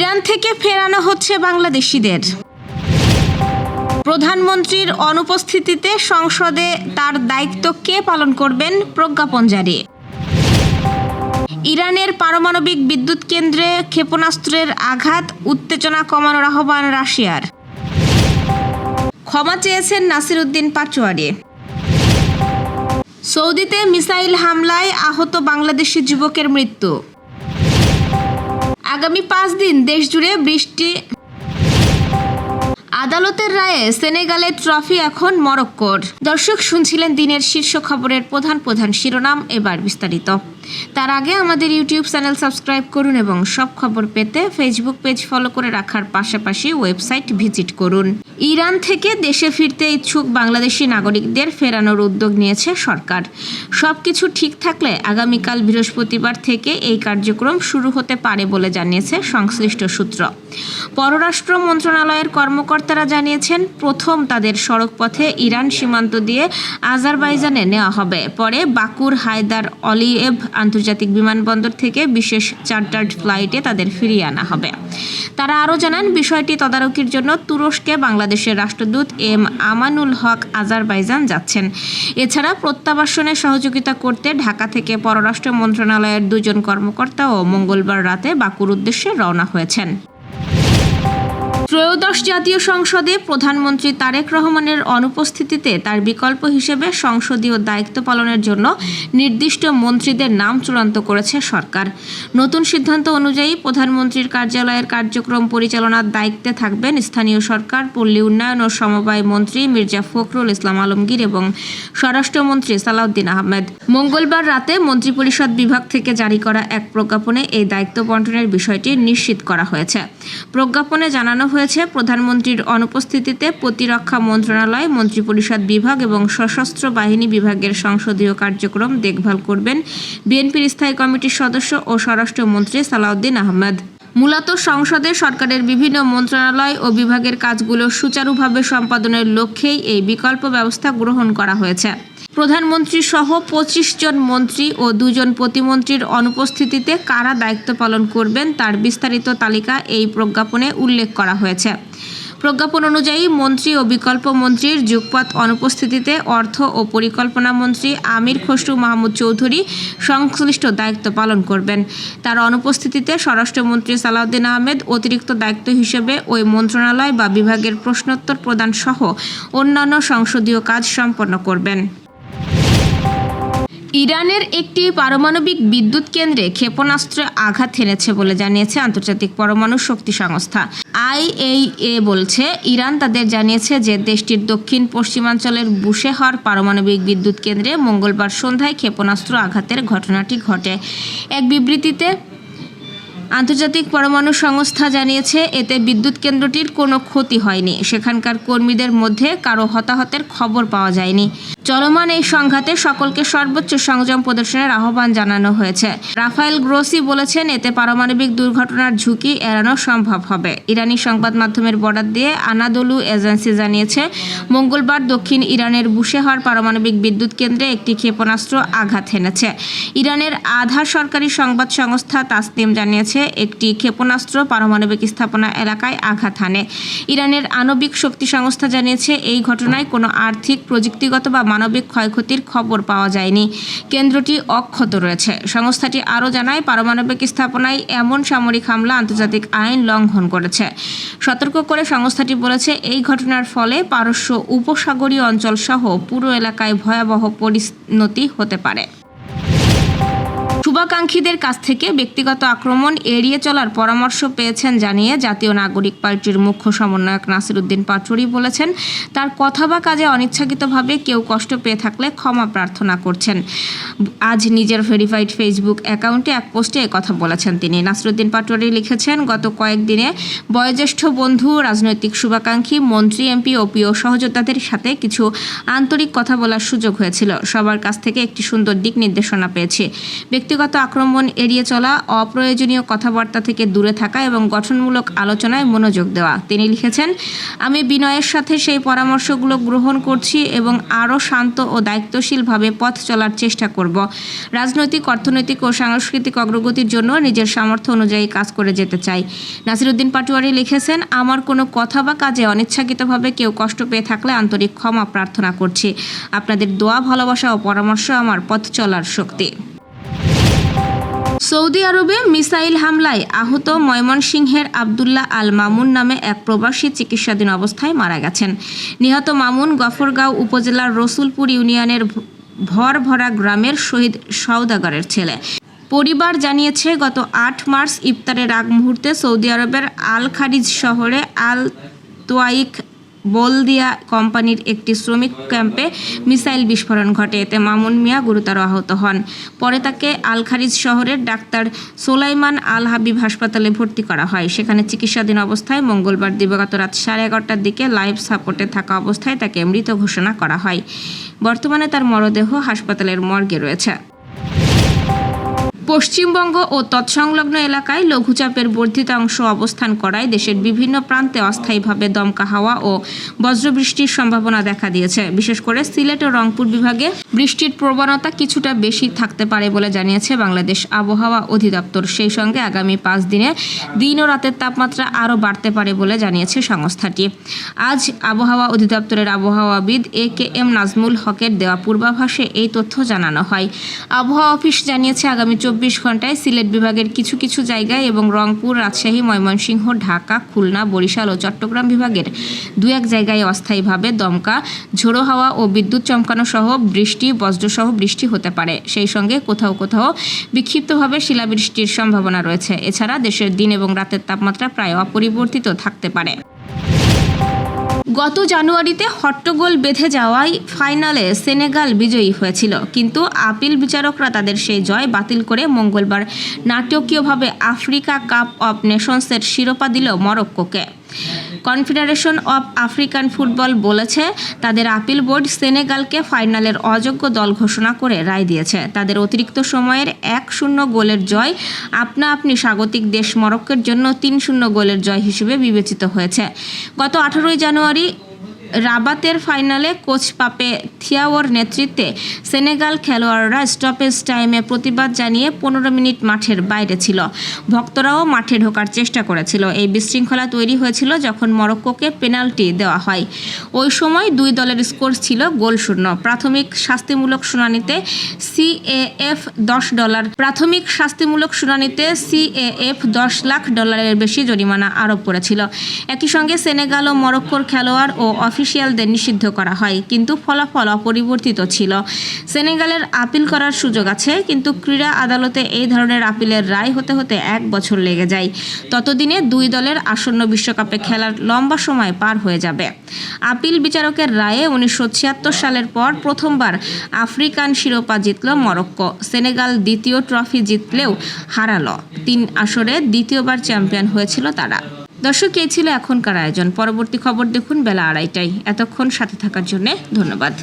Iran থেকে ফেরানো হচ্ছে বাংলাদেশিদের। প্রধানমন্ত্রীর অনুপস্থিতিতে সংসদে তার দায়িত্ব কে পালন করবেন? প্রজ্ঞাপন জারি। ইরানের পারমাণবিক বিদ্যুৎ কেন্দ্রে ক্ষেপণাস্ত্রের আঘাত, উত্তেজনা কমানোর আহ্বান রাশিয়ার। ক্ষমা চেয়েছেন নাসিরউদ্দিন পাটোয়ারি। সৌদিতে মিসাইল হামলায় আহত বাংলাদেশি যুবকের মৃত্যু। আগামী 5 দিন দেশজুড়ে বৃষ্টি। আদালতের রায়ে সেনেগালের ট্রফি এখন মরক্কোর। দর্শক, শুনছিলেন দিনের শীর্ষ খবরের প্রধান শিরোনাম। এবার বিস্তারিত। তার আগে আমাদের ইউটিউব চ্যানেল সাবস্ক্রাইব করুন এবং সব খবর পেতে ফেসবুক পেজ ফলো করে রাখার পাশাপাশি ওয়েবসাইট ভিজিট করুন। ইরান থেকে দেশে ফিরতে ইচ্ছুক বাংলাদেশি নাগরিকদের ফেরানোর উদ্যোগ নিয়েছে সরকার। সবকিছু ঠিক থাকলে আগামীকাল বৃহস্পতিবার থেকে এই কার্যক্রম শুরু হতে পারে বলে জানিয়েছে সংশ্লিষ্ট সূত্র। পররাষ্ট্র মন্ত্রণালয়ের কর্মকর্তারা জানিয়েছেন, প্রথম তাদের সড়কপথে ইরান সীমান্ত দিয়ে আজারবাইজানে নেওয়া হবে। পরে বাকুর হায়দার অলিয়েভ আন্তর্জাতিক বিমানবন্দর থেকে বিশেষ চার্টার্ড ফ্লাইটে তাদের ফিরিয়ে আনা হবে। তারা আরও জানান, বিষয়টি তদারকির জন্য তুরস্কে বাংলাদেশের রাষ্ট্রদূত এম আমানুল হক আজারবাইজান যাচ্ছেন। এছাড়া প্রত্যাবাসনে সহযোগিতা করতে ঢাকা থেকে পররাষ্ট্র মন্ত্রণালয়ের 2 জন কর্মকর্তাও মঙ্গলবার রাতে বাকুর উদ্দেশ্যে রওনা হয়েছেন। ত্রয়োদশ জাতীয় সংসদে প্রধানমন্ত্রী তারেক রহমানের অনুপস্থিতিতে তার বিকল্প হিসেবে সংসদীয় দায়িত্ব পালনের জন্য নির্দিষ্ট মন্ত্রীদের নাম চূড়ান্ত করেছে সরকার। নতুন সিদ্ধান্ত অনুযায়ী প্রধানমন্ত্রীর কার্যালয়ের কার্যক্রম পরিচালনার দায়িত্বে থাকবেন স্থানীয় সরকার, পল্লী উন্নয়ন ও সমবায় মন্ত্রী মির্জা ফখরুল ইসলাম আলমগীর এবং স্বরাষ্ট্রমন্ত্রী সালাউদ্দিন আহমেদ। মঙ্গলবার রাতে মন্ত্রিপরিষদ বিভাগ থেকে জারি করা এক প্রজ্ঞাপনে এই দায়িত্ব বণ্টনের বিষয়টি নিশ্চিত করা হয়েছে। প্রজ্ঞাপনে জানানো হয়েছে, প্রধানমন্ত্রীর অনুপস্থিতিতে প্রতিরক্ষা মন্ত্রণালয়, মন্ত্রিপরিষদ বিভাগ এবং সশস্ত্র বাহিনী বিভাগের সংসদীয় কার্যক্রম দেখভাল করবেন বিএনপির স্থায়ী কমিটির সদস্য ও স্বরাষ্ট্রমন্ত্রী সালাউদ্দিন আহমেদ। মূলত সংসদে সরকারের বিভিন্ন মন্ত্রণালয় ও বিভাগের কাজগুলো সুচারুভাবে সম্পাদনের লক্ষ্যেই এই বিকল্প ব্যবস্থা গ্রহণ করা হয়েছে। প্রধানমন্ত্রী সহ 25 জন মন্ত্রী ও 2 জন প্রতিমন্ত্রীর অনুপস্থিতিতে কারা দায়িত্ব পালন করবেন তার বিস্তারিত তালিকা এই প্রজ্ঞাপনে উল্লেখ করা হয়েছে। প্রজ্ঞাপন অনুযায়ী মন্ত্রী ও বিকল্প মন্ত্রীর যুগপৎ অনুপস্থিতিতে অর্থ ও পরিকল্পনা মন্ত্রী আমির খসরু মাহমুদ চৌধুরী সংশ্লিষ্ট দায়িত্ব পালন করবেন। তার অনুপস্থিতিতে স্বরাষ্ট্রমন্ত্রী সালাউদ্দিন আহমেদ অতিরিক্ত দায়িত্ব হিসেবে ওই মন্ত্রণালয় বা বিভাগের প্রশ্নোত্তর প্রদান সহ অন্যান্য সংসদীয় কাজ সম্পন্ন করবেন। ইরানের একটি পারমাণবিক বিদ্যুৎ কেন্দ্রে ক্ষেপণাস্ত্রে আঘাত হেনেছে বলে জানিয়েছে আন্তর্জাতিক পরমাণু শক্তি সংস্থা। IAEA বলছে, ইরান তাদের জানিয়েছে যে দেশটির দক্ষিণ পশ্চিমাঞ্চলের বুশেহর পারমাণবিক বিদ্যুৎ কেন্দ্রে মঙ্গলবার সন্ধ্যায় ক্ষেপণাস্ত্র আঘাতের ঘটনাটি ঘটে। এক বিবৃতিতে আন্তর্জাতিক পরমাণু সংস্থা জানিয়েছে, এতে বিদ্যুৎ কেন্দ্রটির কোনো ক্ষতি হয়নি। সেখানকার কর্মীদের মধ্যে কারো হতাহতের খবর পাওয়া যায়নি। চলমান এই সংঘাতে সকলকে সর্বোচ্চ সংযম প্রদর্শনের আহ্বান জানানো হয়েছে। রাফায়েল গ্রোসি বলেছেন, এতে পারমাণবিক দুর্ঘটনার ঝুঁকি এড়ানো সম্ভব হবে। ইরানি সংবাদ মাধ্যমের বরাত দিয়ে আনাদোলু এজেন্সি জানিয়েছে, মঙ্গলবার দক্ষিণ ইরানের বুশেহর পারমাণবিক বিদ্যুৎ কেন্দ্রে একটি ক্ষেপণাস্ত্র আঘাত হেনেছে। ইরানের আধা সরকারি সংবাদ সংস্থা তাসনিম জানিয়েছে, একটি ক্ষেপণাস্ত্র পারমাণবিক স্থাপনা এলাকায় আঘাত হানে। ইরানের আণবিক শক্তি সংস্থা জানিয়েছে, এই ঘটনায় কোনো আর্থিক, প্রযুক্তিগত বা মানবিক ক্ষয়ক্ষতির খবর পাওয়া যায়নি। কেন্দ্রটি অক্ষত রয়েছে। সংস্থাটি আরও জানায়, পারমাণবিক স্থাপনায় এমন সামরিক হামলা আন্তর্জাতিক আইন লঙ্ঘন করেছে। সতর্ক করে সংস্থাটি বলেছে, এই ঘটনার ফলে পারস্য উপসাগরীয় অঞ্চল সহ পুরো এলাকায় ভয়াবহ পরিণতি হতে পারে। শুভাকাঙ্ক্ষীদের কাছ থেকে ব্যক্তিগত আক্রমণ এড়িয়ে চলার পরামর্শ পেয়েছেন জানিয়ে জাতীয় নাগরিক পার্টির মুখ্য সমন্বয়ক নাসিরউদ্দিন পাটোয়ারি বলেছেন, তার কথা বা কাজে অনিচ্ছাকৃতভাবে কেউ কষ্ট পেয়ে থাকলে ক্ষমা প্রার্থনা করছেন। আজ নিজের ভেরিফাইড ফেসবুক অ্যাকাউন্টে এক পোস্টে একথা বলেছেন তিনি। নাসিরউদ্দিন পাটোয়ারি লিখেছেন, গত কয়েকদিনে বয়োজ্যেষ্ঠ বন্ধু, রাজনৈতিক শুভাকাঙ্ক্ষী, মন্ত্রী, এমপি ও প্রিয় সহযোদ্ধাদের সাথে কিছু আন্তরিক কথা বলার সুযোগ হয়েছিল। সবার কাছ থেকে একটি সুন্দর দিক নির্দেশনা পেয়েছি। ব্যক্তিগত ব্যক্তিগত আক্রমণ এড়িয়ে চলা, অপ্রয়োজনীয় কথাবার্তা থেকে দূরে থাকা এবং গঠনমূলক আলোচনায় মনোযোগ দেওয়া। তিনি লিখেছেন, আমি বিনয়ের সাথে সেই পরামর্শগুলো গ্রহণ করছি এবং আরও শান্ত ও দায়িত্বশীলভাবে পথ চলার চেষ্টা করব। রাজনৈতিক, অর্থনৈতিক ও সাংস্কৃতিক অগ্রগতির জন্য নিজের সামর্থ্য অনুযায়ী কাজ করে যেতে চাই। নাসিরউদ্দিন পাটোয়ারি লিখেছেন, আমার কোনো কথা বা কাজে অনিচ্ছাকৃতভাবে কেউ কষ্ট পেয়ে থাকলে আন্তরিক ক্ষমা প্রার্থনা করছি। আপনাদের দোয়া, ভালোবাসা ও পরামর্শ আমার পথ চলার শক্তি। সৌদি আরবে মিসাইল হামলায় আহত ময়মনসিংহের আবদুল্লাহ আল মামুন নামে এক প্রবাসী চিকিৎসাধীন অবস্থায় মারা গেছেন। নিহত মামুন গফরগাঁও উপজেলার রসুলপুর ইউনিয়নের ভরভরা গ্রামের শহীদ সওদাগরের ছেলে। পরিবার জানিয়েছে, গত 8 মার্চ ইফতারের আগ মুহূর্তে সৌদি আরবের আল খারিজ শহরে আল তোয়াইক বলদিয়া কোম্পানির একটি শ্রমিক ক্যাম্পে মিসাইল বিস্ফোরণ ঘটে। এতে মামুন মিয়া গুরুতর আহত হন। পরে তাকে আল খারিজ শহরের ডাক্তার সোলাইমান আল হাবিব হাসপাতালে ভর্তি করা হয়। সেখানে চিকিৎসাধীন অবস্থায় মঙ্গলবার দিবাগত রাত 11:30টার দিকে লাইফ সাপোর্টে থাকা অবস্থায় তাকে মৃত ঘোষণা করা হয়। বর্তমানে তার মরদেহ হাসপাতালের মর্গে রয়েছে। পশ্চিমবঙ্গ ও তৎসংলগ্ন এলাকায় লঘুচাপের বর্ধিত অংশ অবস্থান করায় দেশের বিভিন্ন প্রান্তে অস্থায়ীভাবে দমকা হাওয়া ও বজ্রবৃষ্টির সম্ভাবনা দেখা দিয়েছে। বিশেষ করে সিলেট ও রংপুর বিভাগে বৃষ্টির প্রবণতা কিছুটা বেশি থাকতে পারে বলে জানিয়েছে বাংলাদেশ আবহাওয়া অধিদপ্তর। সেই সঙ্গে আগামী 5 দিনে দিন ও রাতের তাপমাত্রা আরও বাড়তে পারে বলে জানিয়েছে সংস্থাটি। আজ আবহাওয়া অধিদপ্তরের আবহাওয়াবিদ AKM নাজমুল হকের দেওয়া পূর্বাভাসে এই তথ্য জানানো হয়। আবহাওয়া অফিস জানিয়েছে, আগামী 24 ঘন্টায় সিলেট বিভাগের কিছু কিছু জায়গায় এবং রংপুর, রাজশাহী, ময়মনসিংহ, ঢাকা, খুলনা, বরিশাল ও চট্টগ্রাম বিভাগের 2-1 জায়গায় অস্থায়ীভাবে দমকা, ঝোড়ো হাওয়া ও বিদ্যুৎ চমকানো সহ বৃষ্টি, বজ্রসহ বৃষ্টি হতে পারে। সেই সঙ্গে কোথাও কোথাও বিক্ষিপ্তভাবে শিলাবৃষ্টির সম্ভাবনা রয়েছে। এছাড়া দেশের দিন এবং রাতের তাপমাত্রা প্রায় অপরিবর্তিত থাকতে পারে। গত জানুয়ারিতে হট্টগোল বেঁধে যাওয়ায় ফাইনালে সেনেগাল বিজয়ী হয়েছিল, কিন্তু আপিল বিচারকরা তাদের সেই জয় বাতিল করে মঙ্গলবার নাটকীয়ভাবে আফ্রিকা কাপ অব নেশনসের শিরোপা দিল মরক্কোকে। কনফেডারেশন অব আফ্রিকান ফুটবল বলেছে, তাদের আপিল বোর্ড সেনেগালকে ফাইনালের অযোগ্য দল ঘোষণা করে রায় দিয়েছে। তাদের অতিরিক্ত সময়ের 1-0 গোলের জয় আপনা আপনি স্বাগতিক দেশ মরক্কোর জন্য 3-0 গোলের জয় হিসেবে বিবেচিত হয়েছে। গত 18 জানুয়ারি রাবাতের ফাইনালে কোচ পাপে থিয়াওর নেতৃত্বে সেনেগাল খেলোয়াড়রা স্টপেজ টাইমে প্রতিবাদ জানিয়ে 15 মিনিট মাঠের বাইরে ছিল। ভক্তরাও মাঠে ঢোকার চেষ্টা করেছিল। এই বিশৃঙ্খলা তৈরি হয়েছিল যখন মরক্কোকে পেনাল্টি দেওয়া হয়। ওই সময় 2 দলের স্কোর ছিল গোলশূন্য। প্রাথমিক শাস্তিমূলক শুনানিতে CAF $10 লাখ ডলারের বেশি জরিমানা আরোপ করেছিল। একই সঙ্গে সেনেগাল ও মরক্কোর খেলোয়াড় ও অফিসিয়ালদের নিষিদ্ধ করা হয়, কিন্তু ফলাফল অপরিবর্তিত ছিল। সেনেগালের আপিল করার সুযোগ আছে, কিন্তু ক্রীড়া আদালতে এই ধরনের আপিলের রায় হতে হতে 1 বছর লেগে যায়। ততদিনে 2 দলের আসন্ন বিশ্বকাপে খেলার লম্বা সময় পার হয়ে যাবে। আপিল বিচারকের রায়ে 1976 সালের পর প্রথমবার আফ্রিকান শিরোপা জিতল মরক্কো। সেনেগাল দ্বিতীয় ট্রফি জিতলেও হারালো। 3 আসরে দ্বিতীয়বার চ্যাম্পিয়ন হয়েছিল তারা। দর্শক, এই ছিল এখনকার আয়োজন। পরবর্তী খবর দেখুন বেলা 2:30টায়। এতক্ষণ সাথে থাকার জন্য ধন্যবাদ।